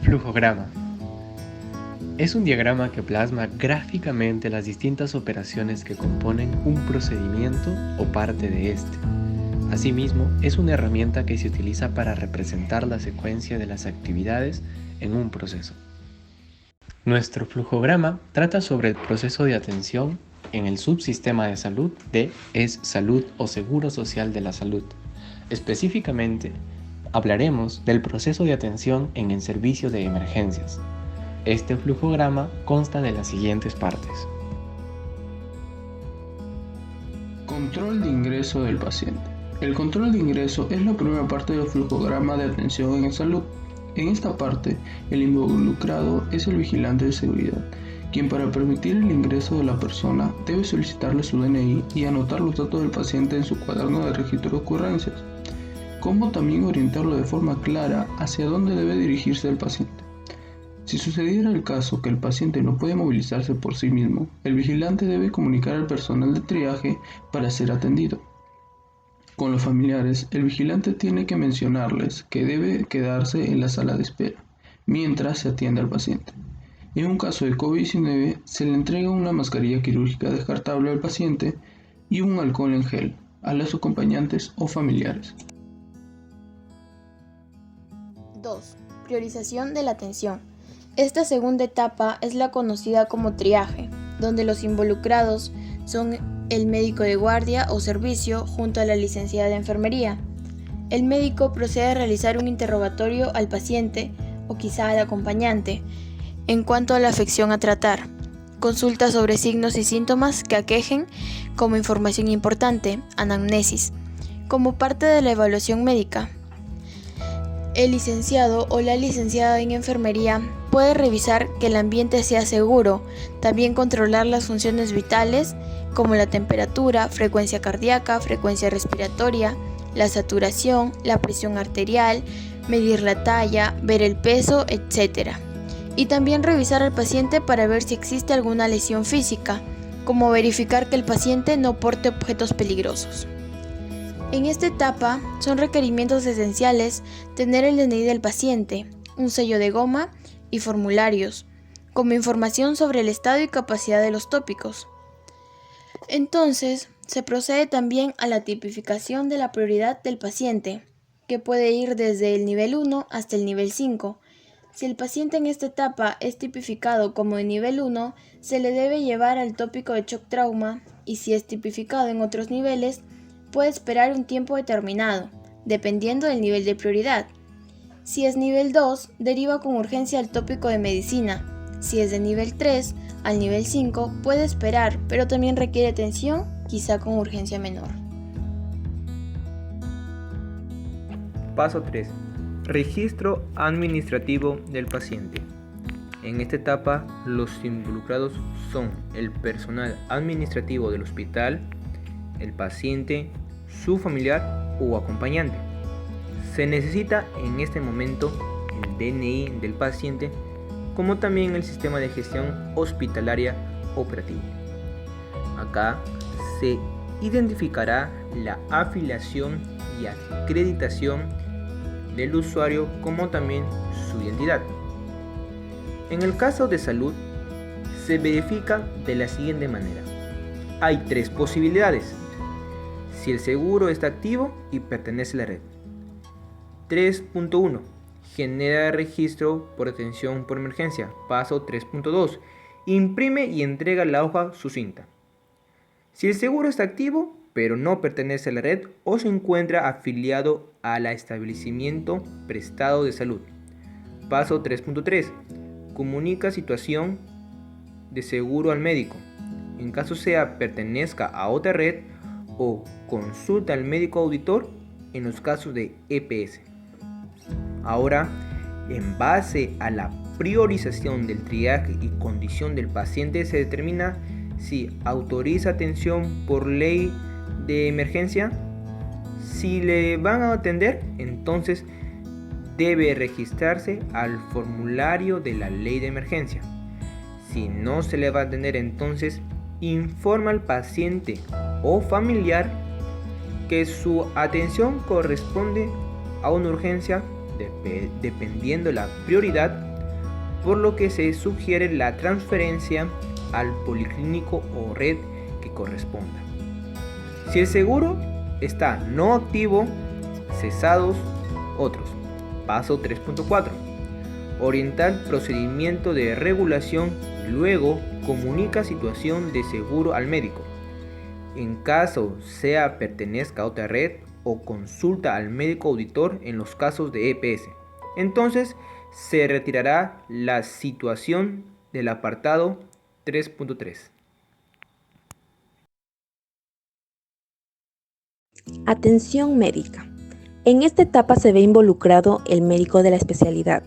Flujograma. Es un diagrama que plasma gráficamente las distintas operaciones que componen un procedimiento o parte de este. Asimismo, es una herramienta que se utiliza para representar la secuencia de las actividades en un proceso. Nuestro flujograma trata sobre el proceso de atención en el subsistema de salud de salud o seguro social de la salud. Específicamente, hablaremos del proceso de atención en el servicio de emergencias. Este flujograma consta de las siguientes partes. Control de ingreso del paciente. El control de ingreso es la primera parte del flujograma de atención en salud. En esta parte, el involucrado es el vigilante de seguridad, quien para permitir el ingreso de la persona debe solicitarle su DNI y anotar los datos del paciente en su cuaderno de registro de ocurrencias, como también orientarlo de forma clara hacia dónde debe dirigirse el paciente. Si sucediera el caso que el paciente no puede movilizarse por sí mismo, el vigilante debe comunicar al personal de triaje para ser atendido. Con los familiares, el vigilante tiene que mencionarles que debe quedarse en la sala de espera, mientras se atiende al paciente. En un caso de COVID-19, se le entrega una mascarilla quirúrgica descartable al paciente y un alcohol en gel a los acompañantes o familiares. 2. Priorización de la atención. Esta segunda etapa es la conocida como triaje, donde los involucrados son el médico de guardia o servicio junto a la licenciada de enfermería. El médico procede a realizar un interrogatorio al paciente o quizá al acompañante en cuanto a la afección a tratar. Consulta sobre signos y síntomas que aquejen como información importante, anamnesis, como parte de la evaluación médica. El licenciado o la licenciada en enfermería puede revisar que el ambiente sea seguro, también controlar las funciones vitales como la temperatura, frecuencia cardíaca, frecuencia respiratoria, la saturación, la presión arterial, medir la talla, ver el peso, etc. Y también revisar al paciente para ver si existe alguna lesión física, como verificar que el paciente no porte objetos peligrosos. En esta etapa son requerimientos esenciales tener el DNI del paciente, un sello de goma y formularios, como información sobre el estado y capacidad de los tópicos. Entonces, se procede también a la tipificación de la prioridad del paciente, que puede ir desde el nivel 1 hasta el nivel 5. Si el paciente en esta etapa es tipificado como de nivel 1, se le debe llevar al tópico de shock trauma, y si es tipificado en otros niveles, puede esperar un tiempo determinado, dependiendo del nivel de prioridad. Si es nivel 2, deriva con urgencia al tópico de medicina. Si es de nivel 3 al nivel 5, puede esperar, pero también requiere atención, quizá con urgencia menor. Paso 3. Registro administrativo del paciente. En esta etapa, los involucrados son el personal administrativo del hospital, el paciente, su familiar o acompañante. Se necesita en este momento el DNI del paciente, como también el sistema de gestión hospitalaria operativo. Acá se identificará la afiliación y acreditación del usuario, como también su identidad. En el caso de salud, se verifica de la siguiente manera. Hay 3 posibilidades. Si el seguro está activo y pertenece a la red. 3.1. Genera registro por atención por emergencia. Paso 3.2. Imprime y entrega la hoja sucinta. Si el seguro está activo, pero no pertenece a la red o se encuentra afiliado al establecimiento prestado de salud. Paso 3.3. Comunica situación de seguro al médico. En caso pertenezca a otra red, o consulta al médico auditor en los casos de EPS. Ahora, en base a la priorización del triaje y condición del paciente, se determina si autoriza atención por ley de emergencia. Si le van a atender, entonces debe registrarse al formulario de la ley de emergencia. Si no se le va a atender, entonces informa al paciente o familiar que su atención corresponde a una urgencia dependiendo la prioridad por lo que se sugiere la transferencia al policlínico o red que corresponda. Si el seguro está no activo, cesados otros. Paso 3.4. Orientar procedimiento de regulación y luego comunica situación de seguro al médico. En caso sea pertenezca a otra red o consulta al médico auditor en los casos de EPS. Entonces se retirará la situación del apartado 3.3. Atención médica. En esta etapa se ve involucrado el médico de la especialidad.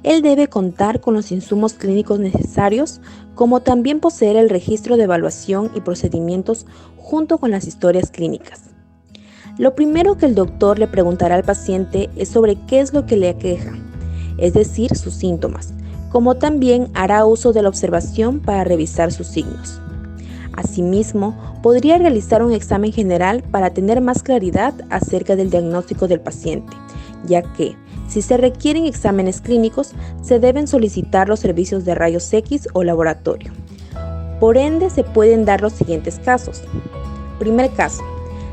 Él debe contar con los insumos clínicos necesarios, como también poseer el registro de evaluación y procedimientos junto con las historias clínicas. Lo primero que el doctor le preguntará al paciente es sobre qué es lo que le aqueja, es decir, sus síntomas, como también hará uso de la observación para revisar sus signos. Asimismo, podría realizar un examen general para tener más claridad acerca del diagnóstico del paciente, ya que, si se requieren exámenes clínicos, se deben solicitar los servicios de rayos X o laboratorio. Por ende, se pueden dar los siguientes casos. Primer caso.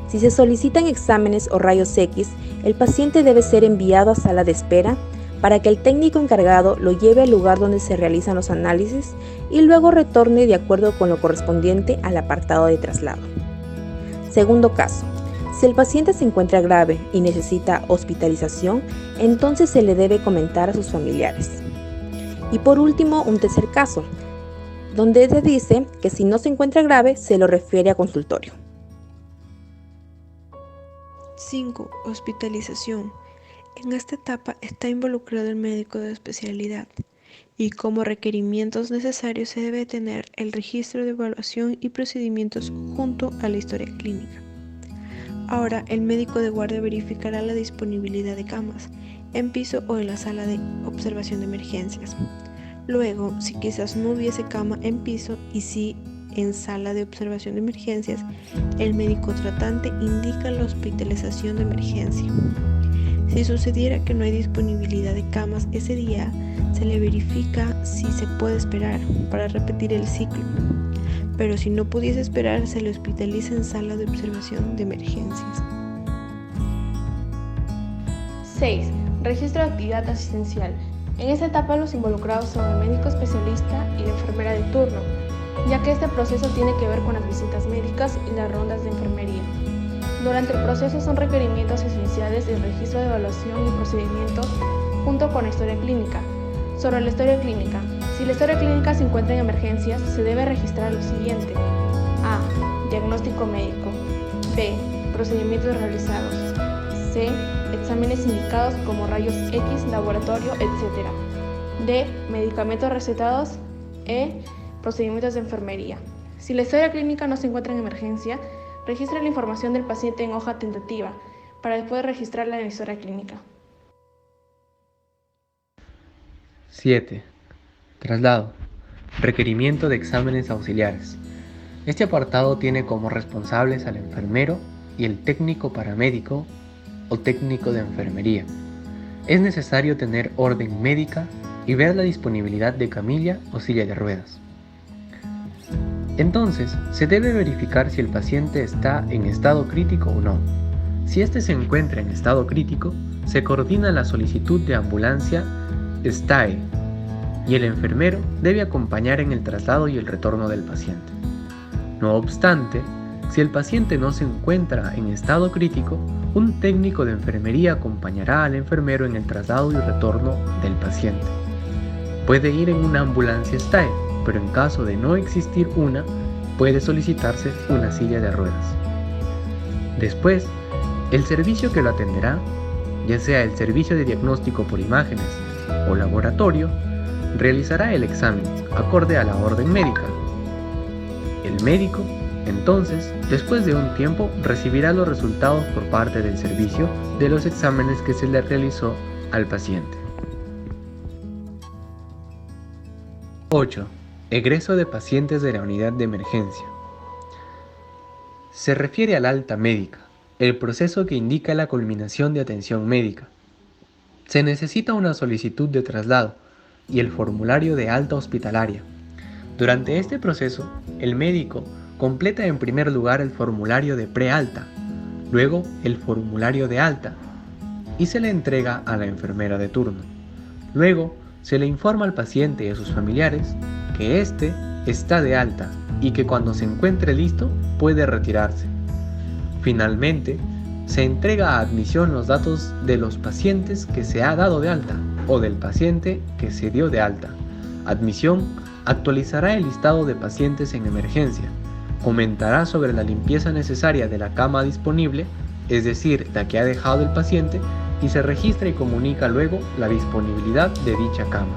Si se solicitan exámenes o rayos X, el paciente debe ser enviado a sala de espera para que el técnico encargado lo lleve al lugar donde se realizan los análisis y luego retorne de acuerdo con lo correspondiente al apartado de traslado. Segundo caso. Si el paciente se encuentra grave y necesita hospitalización, entonces se le debe comentar a sus familiares. Y por último, un tercer caso, donde se dice que si no se encuentra grave, se lo refiere a consultorio. 5. Hospitalización. En esta etapa está involucrado el médico de especialidad y como requerimientos necesarios se debe tener el registro de evaluación y procedimientos junto a la historia clínica. Ahora, el médico de guardia verificará la disponibilidad de camas en piso o en la sala de observación de emergencias. Luego, si quizás no hubiese cama en piso y sí en sala de observación de emergencias, el médico tratante indica la hospitalización de emergencia. Si sucediera que no hay disponibilidad de camas ese día, se le verifica si se puede esperar para repetir el ciclo. Pero si no pudiese esperar, se le hospitaliza en sala de observación de emergencias. 6. Registro de actividad asistencial. En esta etapa los involucrados son el médico especialista y la enfermera de turno, ya que este proceso tiene que ver con las visitas médicas y las rondas de enfermería. Durante el proceso son requerimientos esenciales el registro de evaluación y procedimientos junto con la historia clínica. Sobre la historia clínica. Si la historia clínica se encuentra en emergencias, se debe registrar lo siguiente. A. Diagnóstico médico. B. Procedimientos realizados. C. Exámenes indicados como rayos X, laboratorio, etc. D. Medicamentos recetados. E. Procedimientos de enfermería. Si la historia clínica no se encuentra en emergencia, registra la información del paciente en hoja tentativa, para después registrarla en la historia clínica. 7. Traslado. Requerimiento de exámenes auxiliares. Este apartado tiene como responsables al enfermero y el técnico paramédico o técnico de enfermería. Es necesario tener orden médica y ver la disponibilidad de camilla o silla de ruedas. Entonces, se debe verificar si el paciente está en estado crítico o no. Si éste se encuentra en estado crítico, se coordina la solicitud de ambulancia STAE y el enfermero debe acompañar en el traslado y el retorno del paciente. No obstante, si el paciente no se encuentra en estado crítico, un técnico de enfermería acompañará al enfermero en el traslado y retorno del paciente. Puede ir en una ambulancia STAE, pero en caso de no existir una, puede solicitarse una silla de ruedas. Después, el servicio que lo atenderá, ya sea el servicio de diagnóstico por imágenes o laboratorio, realizará el examen acorde a la orden médica. El médico, entonces, después de un tiempo, recibirá los resultados por parte del servicio de los exámenes que se le realizó al paciente. 8. Egreso de pacientes de la unidad de emergencia. Se refiere al alta médica, el proceso que indica la culminación de atención médica. Se necesita una solicitud de traslado, y el formulario de alta hospitalaria. Durante este proceso, el médico completa en primer lugar el formulario de prealta, luego el formulario de alta y se le entrega a la enfermera de turno. Luego se le informa al paciente y a sus familiares que éste está de alta y que cuando se encuentre listo puede retirarse. Finalmente, se entrega a admisión los datos de los pacientes que se ha dado de alta o del paciente que se dio de alta. Admisión actualizará el listado de pacientes en emergencia, comentará sobre la limpieza necesaria de la cama disponible, es decir, la que ha dejado el paciente, y se registra y comunica luego la disponibilidad de dicha cama.